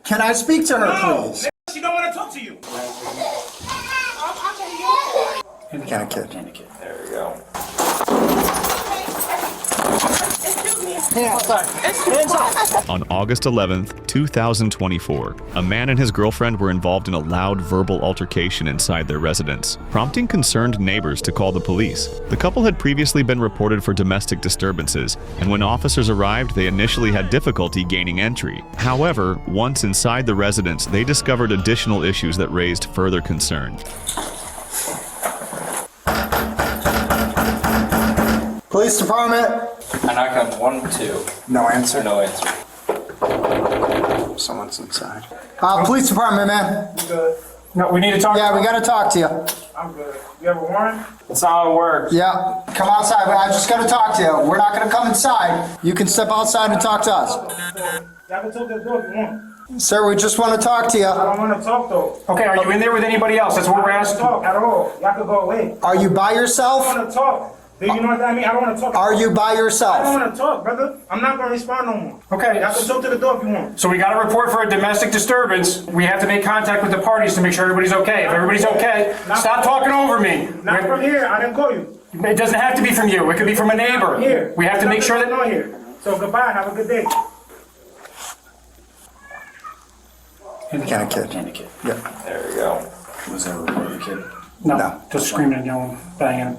Can I speak to her, please? She don't want to talk to you. Handicap. There we go. On August 11th, 2024, a man and his girlfriend were involved in a loud verbal altercation inside their residence, prompting concerned neighbors to call the police. The couple had previously been reported for domestic disturbances, and when officers arrived, they initially had difficulty gaining entry. However, once inside the residence, they discovered additional issues that raised further concern. Police department. I knock on 1, 2. No answer. No answer. Someone's inside. Police department, man. You good? No, we need to talk. Yeah, we gotta talk to you. I'm good. You have a warrant? That's how it works. Yeah, come outside. I just gotta talk to you. We're not gonna come inside. You can step outside and talk to us. Y'all can talk to the door if you want. Sir, we just want to talk to you. I don't want to talk though. Okay, are you in there with anybody else? That's what we're I don't asking. talk at all. Y'all can go away. Are you by I yourself? don't want to talk. Do you know what that means? I don't want to talk. Are you by I don't yourself? want to talk, brother. I'm not going to respond no more. Okay. Y'all can talk to the door if you want. So we got a report for a domestic disturbance. We have to make contact with the parties to make sure everybody's okay. If everybody's okay, stop talking over me. Not from here. I didn't call you. It doesn't have to be from you. It could be from a neighbor. Here. We have to make sure that... Not here. So goodbye. Have a good day. Handicap. Yeah. There we go. Was that a recorded kid? No, just screaming and yelling, banging.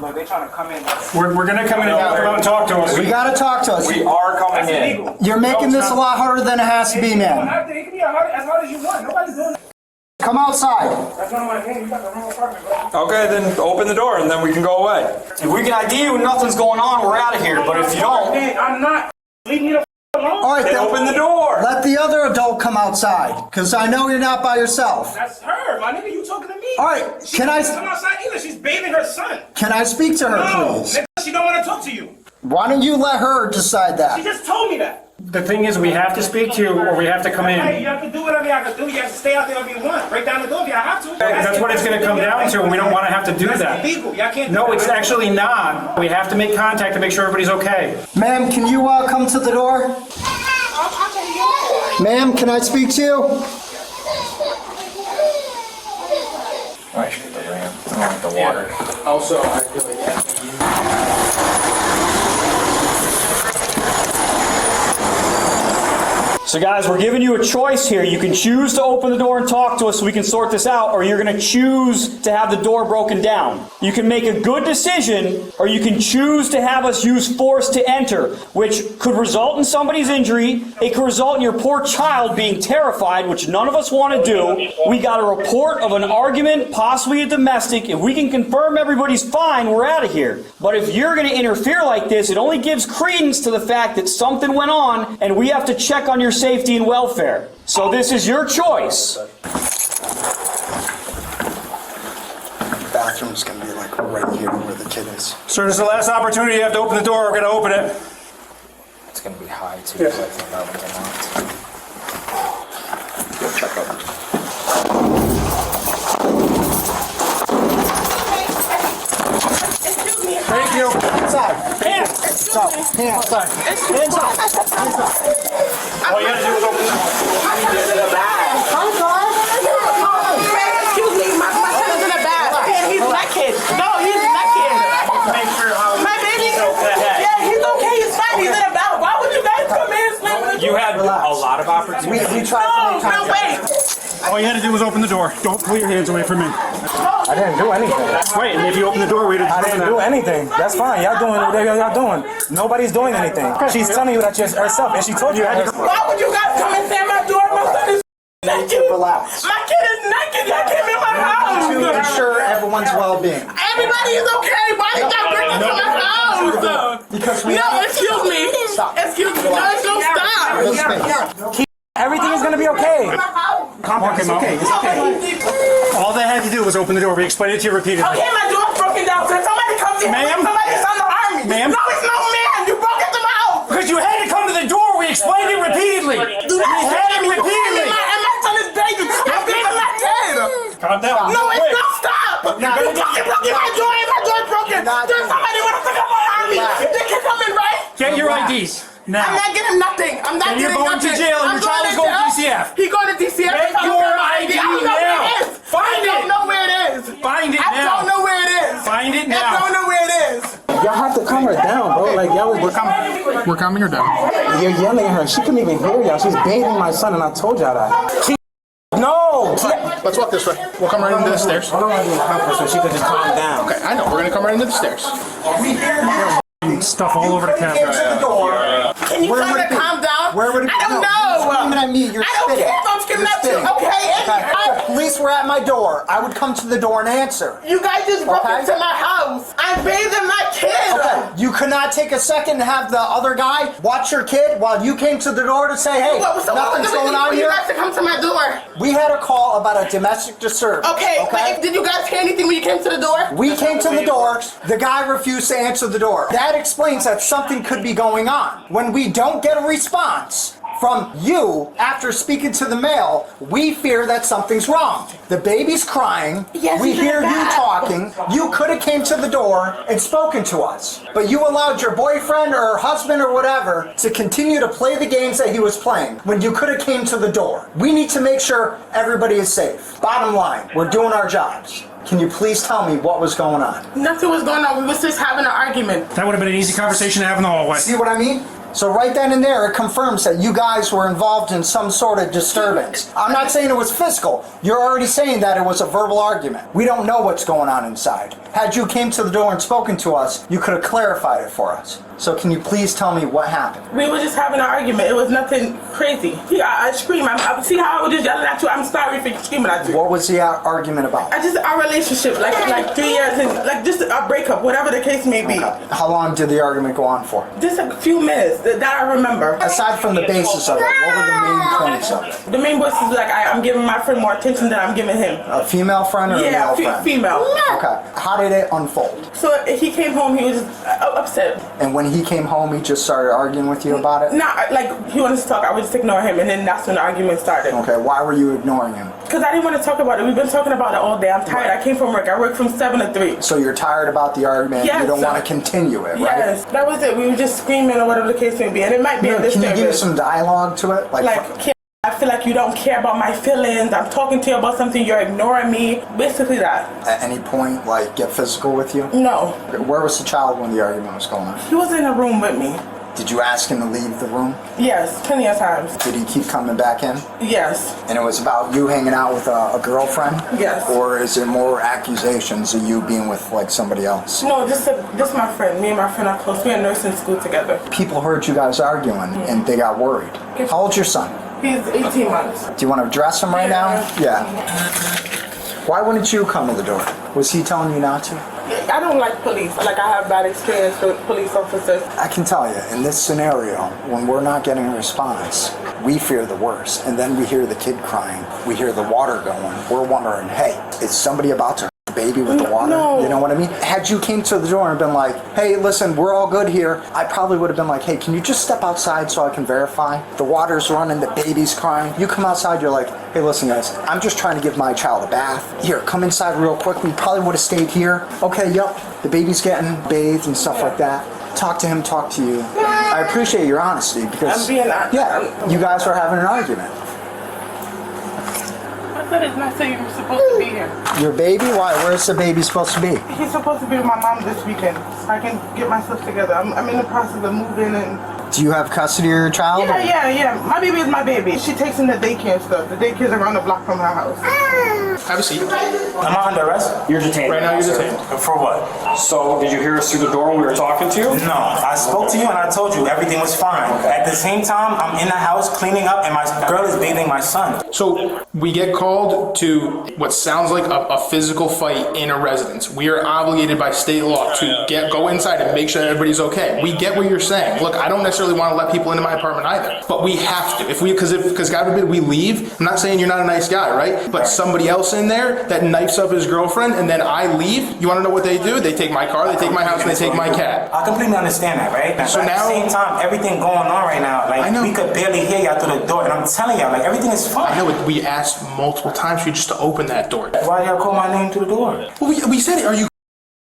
Look, they trying to come in. We're going to come in and come out and talk to us. You gotta talk to us. We are coming in. Illegal. You're making this a lot harder than it has to be, man. It can be as hard as you want. Nobody's doing it. Come outside. That's one of my things. You got the wrong apartment, bro. Okay, then open the door and then we can go away. If we can ID you and nothing's going on, we're out of here. But if you don't, I'm not. Leave me the alone. All right, Then open the door. Let the other adult come outside, because I know you're not by yourself. That's her. My nigga, you talking to me. All right, She can I- doesn't come outside either. She's bathing her son. Can I speak to her, No, please? nigga, she don't want to talk to you. Why don't you let her decide She that? just told me that. The thing is, we have to speak to you or we have to come Hey, in. you have to do whatever you have to do. You have to stay out there if you want. Break down the door if you have to. That's what it's going to come down to, and we don't want to have to do That's that. illegal. Y'all can't do No, that. it's actually not. We have to make contact to make sure everybody's okay. Ma'am, can you come to the door? Ma'am, can I speak to you? I should get the ram. I don't want the water. Also, I feel like so guys, we're giving you a choice here. You can choose to open the door and talk to us so we can sort this out, or you're going to choose to have the door broken down. You can make a good decision, or you can choose to have us use force to enter, which could result in somebody's injury. It could result in your poor child being terrified, which none of us want to do. We got a report of an argument, possibly a domestic. If we can confirm everybody's fine, we're out of here. But if you're going to interfere like this, it only gives credence to the fact that something went on, and we have to check on your safety and welfare. So this is your choice. Bathroom's gonna be like right here where the kid is. Sir, this is the last opportunity. You have to open the door. We're going to open it. It's going to be high too, because I think that one's unlocked. Go check out. Thank you. Inside. Hands. Hands up. Hands up. All you got to do is open the door. Excuse me, my son's in the bath. And he's naked. No, he's naked. Make sure how My baby, okay. yeah, he's okay. He's fine. He's in the bath. Why would you guys come in? You had a lot of opportunities. We tried to make No, contact. wait. All you had to do was open the door. Don't pull your hands away from me. I didn't do anything. Right, and if you open the door, we'd have I didn't do anything. That's fine. Y'all doing whatever y'all doing. Nobody's doing anything. She's telling you that herself, and she told you that herself. Why would you guys come and stand my door? My son is naked. Relax. My kid is naked. Y'all came in my house. To ensure everyone's well-being. Everybody is okay. Why did y'all bring us to my house? Because we No, excuse me. Stop. Excuse me. No, don't stop. Real space. Everything is gonna be okay. It's okay. It's okay. All they had to do was open the door. We explained it to you repeatedly. Okay, my door's broken down. So somebody comes in. Ma'am? Somebody's trying to harm me. Ma'am? No, it's no man. You broke into my house. Because you had to come to the door. We explained it repeatedly. Do We not had it repeatedly. And my son is begging. I'm begging my kid. Calm down. No, it's Wait. not. Stop. You fucking broke in my door. And my door's broken. There's somebody want to come and harm me. They can come in, right? Get your IDs. Now. I'm not getting nothing. I'm not Then you're getting going to nothing. jail and I'm your child is to going to jail. DCF. He going to DCF. Get because your I ID don't know now. where it is. Find I don't it. know where it is. Find it I now. don't know where it is. Find it I now. don't know where it is. Y'all have to calm her down, bro. Like, y'all was... We're calming her down. You're yelling at her. She couldn't even hear y'all. She's bathing my son, and I told y'all that. No! Let's walk this way. We'll come right into the stairs. I don't want to be comfortable so she could just calm down. Okay, I know. We're gonna come right into the stairs. Stuff all over the Came camera. to the door. Can you Where tell would me it to be? calm down? Where would it be? I don't No, know. you're screaming at me. You're I don't spitting. care if I'm screaming You're at you. spitting. Okay? If the police were at my door, I would come to the door and answer. You guys just broke Okay. into my house. I'm bathing my kid. Okay, you could not take a second and have the other guy watch your kid while you came to the door to say, hey, What was the nothing's going on for you here? guys to come to my door? We had a call about a domestic disturbance. Okay, but did you guys hear anything when you came to the door? We came to the door, the guy refused to answer the door. That explains that something could be going on. When we don't get a response from you after speaking to the male, we fear that something's wrong. The baby's crying, Yes, we he's hear you bad. talking, you could have came to the door and spoken to us. But you allowed your boyfriend or husband or whatever to continue to play the games that he was playing when you could have came to the door. We need to make sure everybody is safe. Bottom line, we're doing our jobs. Can you please tell me what was going on? Nothing was going on. We was just having an argument. That would have been an easy conversation to have in the hallway. See what I mean? So right then and there, it confirms that you guys were involved in some sort of disturbance. I'm not saying it was physical. You're already saying that it was a verbal argument. We don't know what's going on inside. Had you came to the door and spoken to us, you could have clarified it for us. So can you please tell me what happened? We were just having an argument. It was nothing crazy. I screamed. I see how I was just yelling at you. I'm sorry for screaming at you. What was the argument about? Our relationship, like 3 years, and like just a breakup, whatever the case may be. How long did the argument go on for? Just a few minutes that I remember. Aside from the basis of it, what were the main points of it? The main voice is like I'm giving my friend more attention than I'm giving him. A female friend or a Yeah, male friend? female. Okay. How did it unfold? So he came home. He was upset. And when he came home, he just started arguing with you about it? Not like he wanted to talk. I would just ignore him, and then that's when the argument started. Okay, why were you ignoring him? Because I didn't want to talk about it. We've been talking about it all day. I'm tired. I came from work. I work from 7 to 3. So you're tired about the argument, Yes, you don't sir. want to continue it, right? Yes, that was it. We were just screaming or whatever the case may be, and it might be a Can you give disturbance. some dialogue to it? I feel like you don't care about my feelings. I'm talking to you about something. You're ignoring me. Basically that. At any point, get physical with you? No. Where was the child when the argument was going on? He was in a room with me. Did you ask him to leave the room? Yes, plenty of times. Did he keep coming back in? Yes. And it was about you hanging out with a girlfriend? Yes. Or is it more accusations of you being with somebody else? No, just my friend. Me and my friend are close. We're in nursing school together. People heard you guys arguing and they got worried. How old's your son? He's 18 months. Do you want to address him right now? Yeah. Why wouldn't you come to the door? Was he telling you not to? I don't like police. I have bad experience with police officers. I can tell you, in this scenario, when we're not getting a response, we fear the worst. And then we hear the kid crying. We hear the water going. We're wondering, hey, is somebody about to hurt the baby with the water? No. You know what I mean? Had you came to the door and been like, hey, listen, we're all good here, I probably would have been like, hey, can you just step outside so I can verify? The water's running, the baby's crying. You come outside, you're like, hey, listen, guys, I'm just trying to give my child a bath. Here, come inside real quick. We probably would have stayed here. Okay, yep. The baby's getting bathed and stuff like that. Talk to him, talk to you. I appreciate your honesty because, I'm being honest. yeah, you guys were having an argument. I said it's not saying you're supposed to be here. Your baby? Why? Where's the baby supposed to be? He's supposed to be with my mom this weekend. So I can get myself together. I'm in the process of moving and... Do you have custody of your child? Yeah. My baby is my baby. She takes him to daycare and stuff. The daycare's around the block from her house. Have a seat. Am I under arrest? You're detained. Right now you're detained. For what? So, did you hear us through the door when we were talking to you? No, I spoke to you and I told you everything was fine. At the same time, I'm in the house cleaning up and my girl is bathing my son. So we get called to what sounds like a physical fight in a residence. We are obligated by state law to go inside and make sure that everybody's okay. We get what you're saying. Look, I don't necessarily want to let people into my apartment either, but we have to. Because God forbid we leave, I'm not saying you're not a nice guy, right? But somebody else in there that knifes up his girlfriend and then I leave, you want to know what they do? They take my car, they take my house, and they take my cat. I completely understand that, right? So but now- at the same time, everything going on right now, I know. we could barely hear y'all through the door, and I'm telling y'all, everything is fine. I know we asked multiple times for you just to open that door. Why y'all call my name through the door? Well, we said, are you?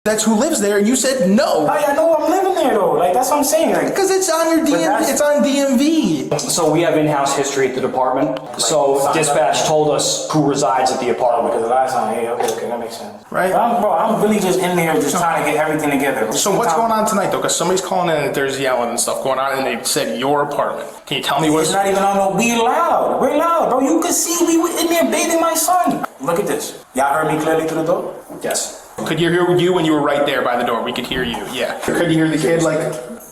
That's who lives there, and you said no. I know I'm living there. there though. Like that's what I'm saying. Like, Because it's on your DMV. It's on DMV. So we have in-house history at the department. So dispatch told us who resides at the apartment. because the last time, yeah, okay, that makes sense. Right. Bro, I'm really just in there just trying to get everything together. So what's going on tonight though? Because somebody's calling in that there's yelling and stuff going on, and they said your apartment. Can you tell me what's? It's not even on no. We loud. We're loud, bro. You could see we were in there bathing my son. Look at this. Y'all heard me clearly through the door? Yes. Could you hear you when you were right there by the door? We could hear you. Yeah. Could you hear the kid like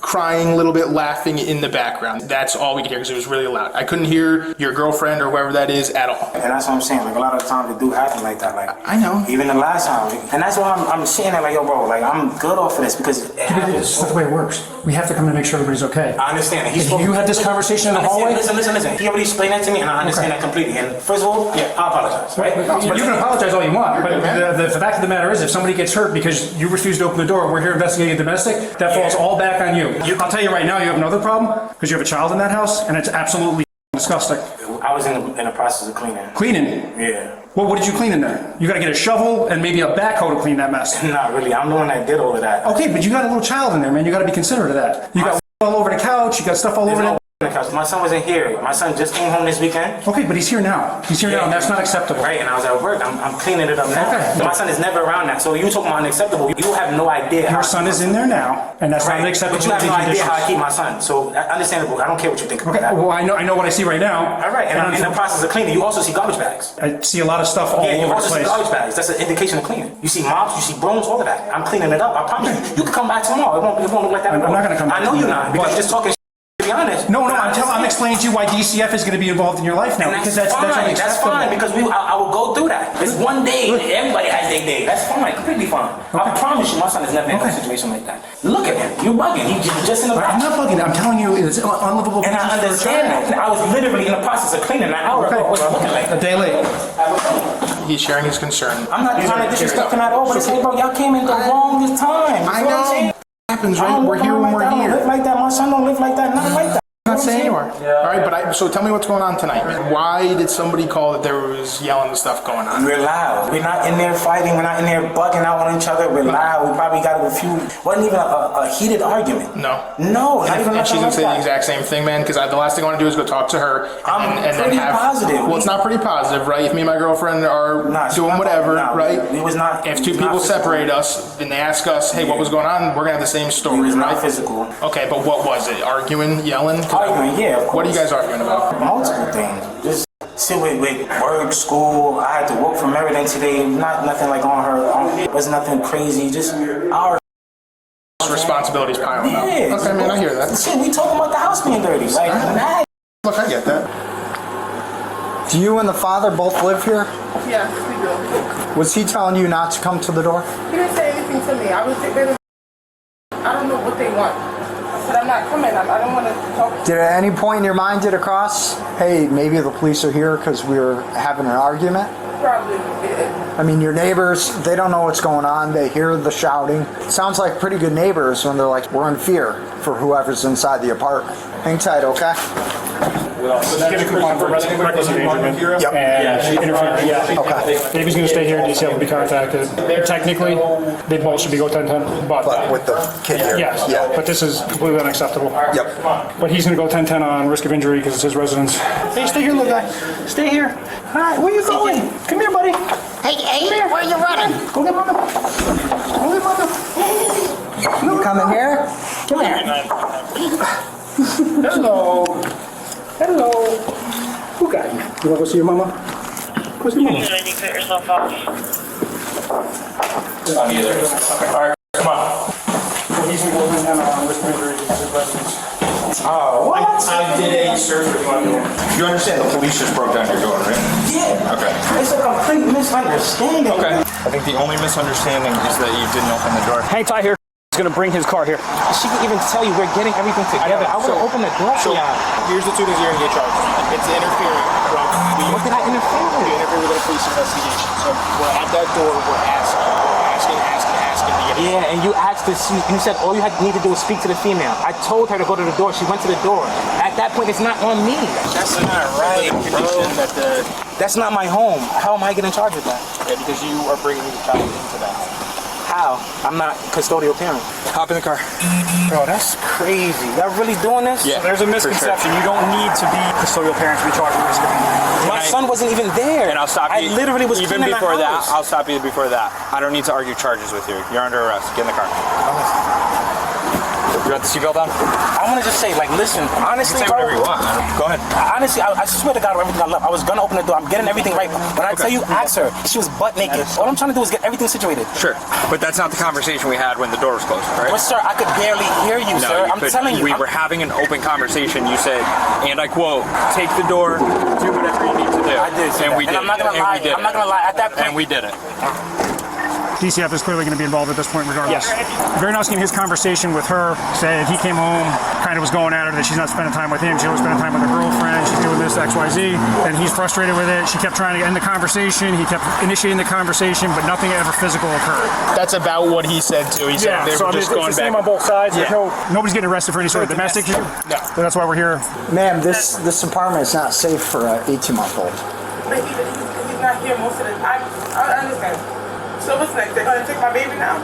crying a little bit, laughing in the background? That's all we could hear because it was really loud. I couldn't hear your girlfriend or whoever that is at all. And that's what I'm saying. Like a lot of the times it do happen like that. Like I know. Even the last time. And that's why I'm saying that like, yo, bro, like I'm good off of this because it happens. It's not the way it works. We have to come in and make sure everybody's okay. I understand. If you had this conversation in the hallway? Listen. He already explained that to me, and I understand that completely. And first of all, yeah, I apologize. Right? You can apologize all you want, but the fact of the matter is, if somebody gets hurt because you refuse to open the door, we're here investigating domestic, that falls all back on you. I'll tell you right now, you have another problem because you have a child in that house, and it's absolutely disgusting. I was in the process of cleaning. Cleaning? Yeah. Well, what did you clean in there? You got to get a shovel and maybe a backhoe to clean that mess. Not really. I'm the one that did all of that. Okay, but you got a little child in there, man. You got to be considerate of that. You got all over the couch. You got stuff all over the couch. My son wasn't here. My son just came home this weekend. Okay, but he's here now. He's here now, and that's not acceptable. Right, and I was at work. I'm cleaning it up now. Okay. My son is never around that. So you talking about unacceptable. You have no idea. Your son is in there now, and that's not acceptable. But you have no idea how I keep my son. So understandable. I don't care what you think about that. Well, I know what I see right now. All right, and I'm in the process of cleaning. You also see garbage bags. I see a lot of stuff all Yeah, you over the also see place. garbage bags. That's an indication of cleaning. You see mops, you see brooms, all of that. I'm cleaning it up. I promise you. You can come back tomorrow. It won't look like that. I'm not gonna come back I know you're not because tomorrow. you're just talking. To be honest. No, I'm explaining to you why DCF is going to be involved in your life now. And Because that's fine. That's unacceptable. fine because I will go through that. It's one day. Everybody has their day. That's fine. Completely fine. I promise you, my son has never been in a situation like that. Look at him. You're bugging. He's just in the I'm not bugging. I'm telling you, it's unlivable. And I understand that. I was literally in the process of cleaning an hour ago. What was I looking like? A day late. He's sharing his concern. I'm not trying to disrespect him at all, but it's like, bro, y'all came in the wrongest time. I know. It happens, right? We're here when we're I don't here. live like that. My son don't live like that. Nothing like that. I'm not saying you are. All right, but so tell me what's going on tonight. Why did somebody call that there was yelling and stuff going on? We're loud. We're not in there fighting. We're not in there bugging out on each other. We're loud. We probably got a few. Wasn't even a heated argument. No. No, not even. And she's gonna say the that. exact same thing, man. Because the last thing I want to do is go talk to her and then pretty have. positive. Well, it's not pretty positive, right? If me and my girlfriend are doing whatever, right? It was not. If two people separate us and they ask us, "Hey, what was going on?" We're gonna have the same story, It was right? not physical. Okay, but what was it? Arguing, yelling? Arguing, yeah. Of course. What are you guys arguing about? Multiple things. Just sit with work, school. I had to work from everything today. Nothing like on her. It was nothing crazy. Just our Responsibilities piling up. yeah. Okay, man, I hear that. Shit, we talking about the house being dirty. Like, mad. Look, I get that. Do you and the father both live here? Yes, we do. Was he telling you not to come to the door? He didn't say anything to me. I don't know what they want. I said, I'm not coming. I don't want to talk. Did at any point in your mind did it cross, hey, maybe the police are here because we're having an argument? Probably. I mean, your neighbors, they don't know what's going on. They hear the shouting. Sounds like pretty good neighbors when they're like, we're in fear for whoever's inside the apartment. Hang tight, okay? Get a coupon for reckless endangerment Yep. and interfering. Yeah. Okay. Baby's going to stay here. DCF will be contacted. Technically, they both should be go 10-10. But with the kid here. Yes. Yeah. But this is completely unacceptable. Yep. But he's going to go 10-10 on risk of injury because it's his residence. Hey, stay here, little guy. Stay here. All right, where you going? Come here, buddy. Hey, where are you running? Go get mama. Go get mama. You coming here? Come here. Hello. Hello. Who got you? You want to go see your mama? Go see your mama. On either. Okay, all right, come on. So he's going to go in on risk of injury because his residence. Oh, what? I did a search for you. You understand the police just broke down your door, right? Yeah. Okay. It's a complete misunderstanding. Okay. I think the only misunderstanding is that you didn't open the door. Hang tight here. He's going to bring his car here. She can even tell you we're getting everything together. I would have opened the door for y'all. Here's the two things you're gonna get charged. It's interfering from What did I interfere you with? interfere with a police investigation. So we're at that door, we're asking to get in. Yeah, and you asked this. You said all you need to do is speak to the female. I told her to go to the door. She went to the door. At that point, it's not on me. That's not right, bro. That's not my home. How am I getting charged with that? Yeah, because you are bringing the child into that. how? I'm not custodial parent. Hop in the car. Bro, that's crazy. Y'all really doing this? Yeah. So there's a misconception. You don't need to be custodial parents to be charged with risk. My son wasn't even there. And I'll stop you. I literally was even cleaning the before that. house. I'll stop you before that. I don't need to argue charges with you. You're under arrest. Get in the car. You got the seatbelt on? I want to just say, like, listen, honestly, Say whatever you want. Go ahead. Honestly, I swear to God, everything I love. I was gonna open the door. I'm getting everything right. When I tell you, ask her. She was butt naked. All I'm trying to do is get everything situated. Sure. But that's not the conversation we had when the door was closed, right? But sir, I could barely hear you, No, sir. I'm couldn't. telling you. We were having an open conversation. You said, and I quote, take the door, do whatever you need to do. I did say and that. we did. And I'm not gonna lie. I'm not gonna lie. At that point, And we did it. DCF is clearly going to be involved at this point regardless. Yes. Veronowski in his conversation with her said he came home, kind of was going at her that she's not spending time with him, she was spending time with her girlfriend, she's doing this, XYZ, and he's frustrated with it. She kept trying to end the conversation, he kept initiating the conversation, but nothing ever physical occurred. That's about what he said too. He said they were just going it's the back. same on both sides. Yeah. Nobody's getting arrested for any sort of domestic issue. No. So that's why we're here. Ma'am, this apartment is not safe for an 18-month-old. But he's not here most of the time. I understand. So what's next? They're gonna take my baby now?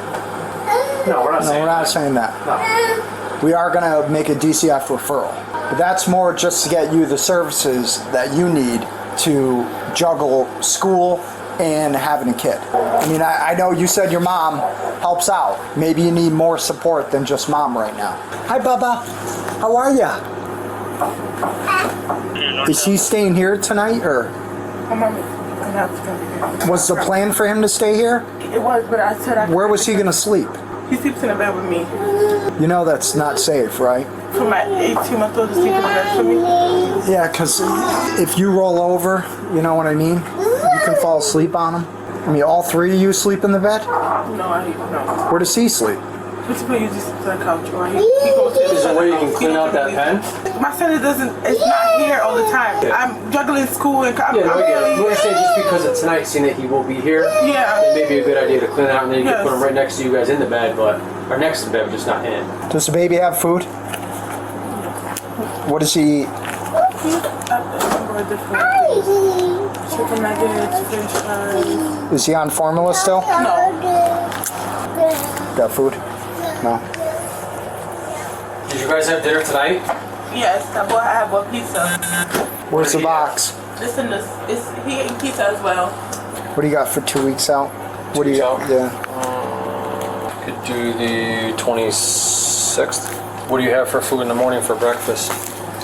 No, we're not No, we're not saying that. We are going to make a DCF referral. But that's more just to get you the services that you need to juggle school and having a kid. I mean, I know you said your mom helps out. Maybe you need more support than just mom right now. Hi, Bubba. How are ya? Is he staying here tonight, or My mom is gonna be here. was the plan for him to stay here? It was, but I said Where was he going to sleep? He sleeps in the bed with me. You know that's not safe, right? For my 18-month-old to sleep in the bed for me. Yeah, because if you roll over, you know what I mean? You can fall asleep on him. I mean, all three of you sleep in the bed? No. Where does he sleep? Basically, you just sit on the couch or he goes to the Is there a way you can clean out that pen? My son it's not here all the time. I'm juggling school and I'm You really, understand just because of tonight, seeing that he will be here, yeah. it may be a good idea to clean it out and then you Yes. can put him right next to you guys in the bed, or next to the bed, but just not in. Does the baby have food? What does he eat? Chicken nuggets, French fries. Is he on formula still? No. Got food? No. Did you guys have dinner tonight? Yes, I have a pizza. Where's the box? He ate pizza as well. What do you got for 2 weeks out? What do you got? Yeah. Could do the 26th. What do you have for food in the morning for breakfast?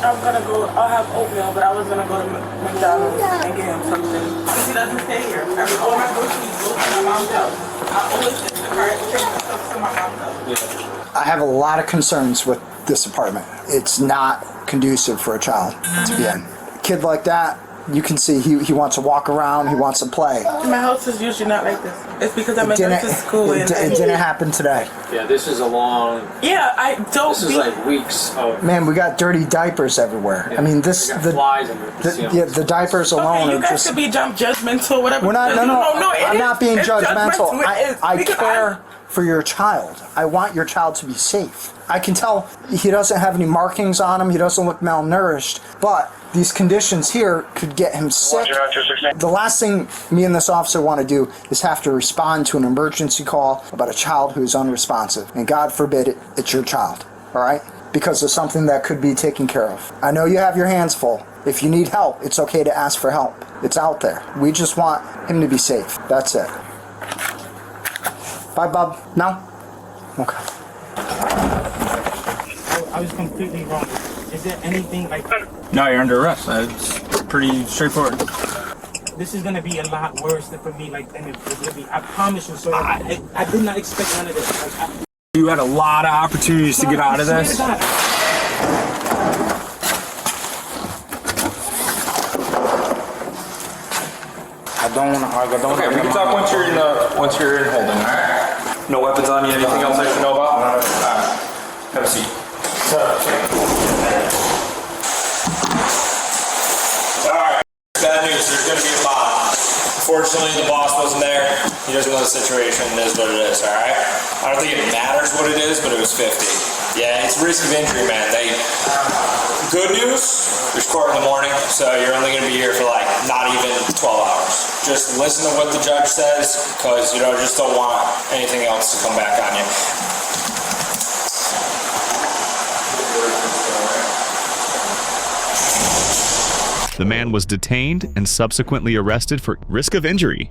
I'll have oatmeal, but I was gonna go to McDonald's and get him something. Because he doesn't stay here. All my groceries go to my mom's house. I always take the car and take my stuff to my mom's house. I have a lot of concerns with this apartment. It's not conducive for a child to be in. A kid like that, you can see he wants to walk around, he wants to play. My house is usually not like this. It's because I'm in nursing school. It didn't happen today. Yeah, this is a long. Yeah, I don't. This is like weeks of. Man, we got dirty diapers everywhere. Yeah. I mean, this We got the flies in the diapers alone Okay, you are guys just. could be judgmental, whatever. We're not. No. It I'm is- not being it's judgmental. It is, I because care for your child. I want your child to be safe. I can tell he doesn't have any markings on him. He doesn't look malnourished. But these conditions here could get him sick. The last thing me and this officer want to do is have to respond to an emergency call about a child who's unresponsive. And God forbid it's your child. All right? Because of something that could be taken care of. I know you have your hands full. If you need help, it's okay to ask for help. It's out there. We just want him to be safe. That's it. Bye, Bob. No? Okay. I was completely wrong. Is there anything like... No, you're under arrest. It's pretty straightforward. This is gonna be a lot worse than for me, like, than it would be. I promise you, sir. I did not expect none of this. Like, You had a lot of opportunities to get out of this. I don't want to argue. Okay, we can talk once you're in holding. All right. No weapons on you. Anything else I should know about? No. Have a seat. Alright, bad news, there's gonna be a bond. Unfortunately, the boss wasn't there. He doesn't know the situation. It is what it is, alright? I don't think it matters what it is, but it was 50. Yeah, it's risk of injury, man. Good news, there's court in the morning, so you're only going to be here for like not even 12 hours. Just listen to what the judge says, because you just don't want anything else to come back on you. The man was detained and subsequently arrested for risk of injury.